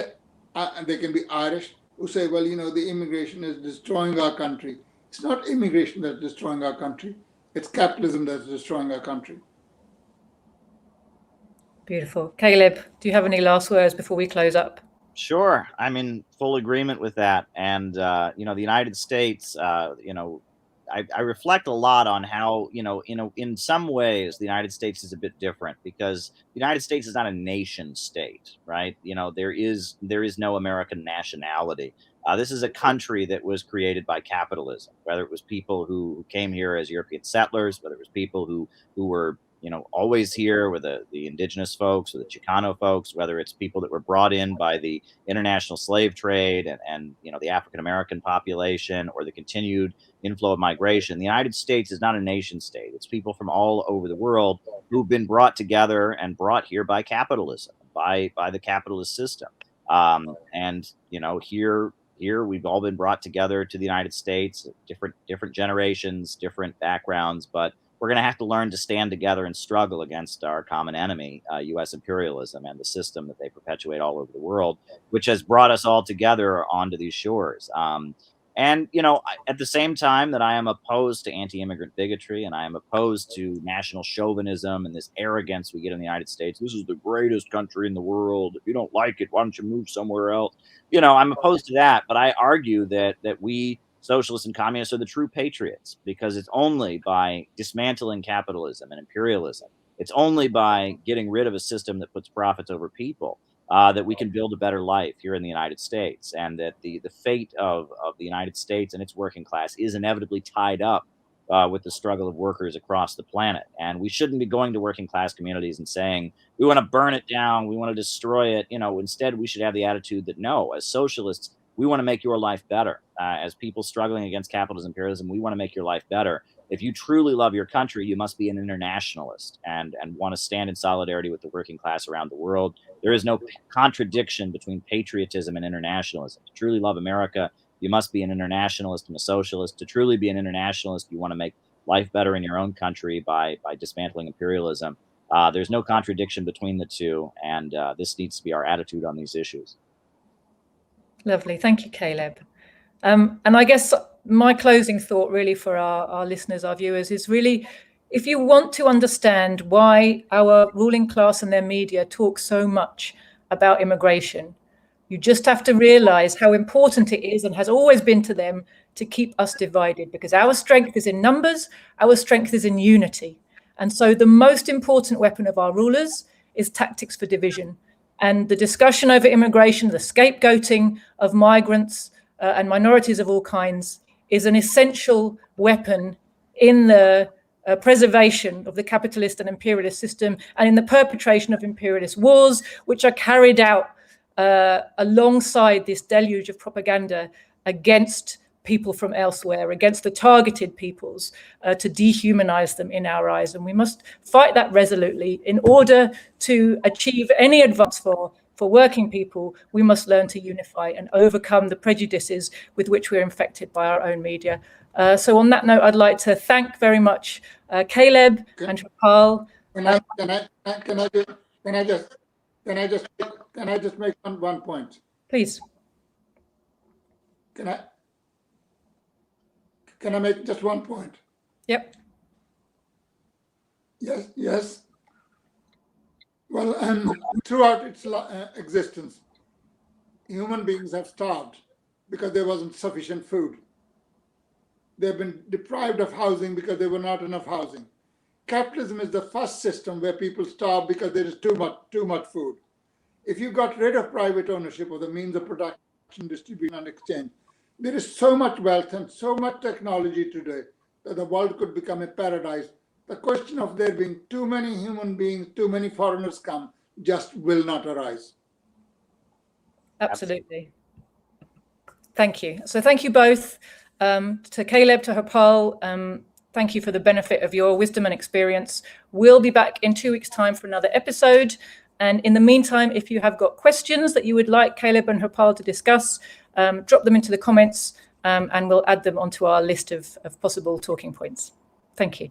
and they can be Irish, who say, well, the immigration is destroying our country. It's not immigration that's destroying our country. It's capitalism that's destroying our country. Beautiful. Caleb, do you have any last words before we close up? Sure. I'm in full agreement with that. And, the United States, I reflect a lot on how, in some ways, the United States is a bit different because the United States is not a nation state, right? There is no American nationality. This is a country that was created by capitalism, whether it was people who came here as European settlers, whether it was people who were always here with the indigenous folks or the Chicano folks, whether it's people that were brought in by the international slave trade and the African-American population or the continued inflow of migration. The United States is not a nation state. It's people from all over the world who've been brought together and brought here by capitalism, by the capitalist system. And here we've all been brought together to the United States, different generations, different backgrounds, but we're going to have to learn to stand together and struggle against our common enemy, U.S. imperialism and the system that they perpetuate all over the world, which has brought us all together onto these shores. And, at the same time that I am opposed to anti-immigrant bigotry and I am opposed to national chauvinism and this arrogance we get in the United States, this is the greatest country in the world. If you don't like it, why don't you move somewhere else? I'm opposed to that. But I argue that we socialists and communists are the true patriots because it's only by dismantling capitalism and imperialism, it's only by getting rid of a system that puts profits over people that we can build a better life here in the United States, and that the fate of the United States and its working class is inevitably tied up with the struggle of workers across the planet. And we shouldn't be going to working class communities and saying, we want to burn it down, we want to destroy it. Instead, we should have the attitude that, no, as socialists, we want to make your life better. As people struggling against capitalism and imperialism, we want to make your life better. If you truly love your country, you must be an internationalist and want to stand in solidarity with the working class around the world. There is no contradiction between patriotism and internationalism. To truly love America, you must be an internationalist and a socialist. To truly be an internationalist, you want to make life better in your own country by dismantling imperialism. There's no contradiction between the two, and this needs to be our attitude on these issues. Lovely. Thank you, Caleb. And I guess my closing thought really for our listeners, our viewers, is really, if you want to understand why our ruling class and their media talk so much about immigration, you just have to realize how important it is and has always been to them to keep us divided, because our strength is in numbers, our strength is in unity. And so the most important weapon of our rulers is tactics for division. And the discussion over immigration, the scapegoating of migrants and minorities of all kinds is an essential weapon in the preservation of the capitalist and imperialist system and in the perpetration of imperialist wars, which are carried out alongside this deluge of propaganda against people from elsewhere, against the targeted peoples, to dehumanize them in our eyes. And we must fight that resolutely. In order to achieve any advance for working people, we must learn to unify and overcome the prejudices with which we're infected by our own media. So on that note, I'd like to thank very much Caleb and Harpal. Can I just make one point? Please. Can I make just one point? Yep. Yes. Well, throughout its existence, human beings have starved because there wasn't sufficient food. They've been deprived of housing because there were not enough housing. Capitalism is the first system where people starve because there is too much food. If you got rid of private ownership of the means of production, distribution, and exchange, there is so much wealth and so much technology today that the world could become a paradise. The question of there being too many human beings, too many foreigners come, just will not arise. Absolutely. Thank you. So thank you both. To Caleb, to Harpal, thank you for the benefit of your wisdom and experience. We'll be back in 2 weeks' time for another episode. And in the meantime, if you have got questions that you would like Caleb and Harpal to discuss, drop them into the comments and we'll add them onto our list of possible talking points. Thank you.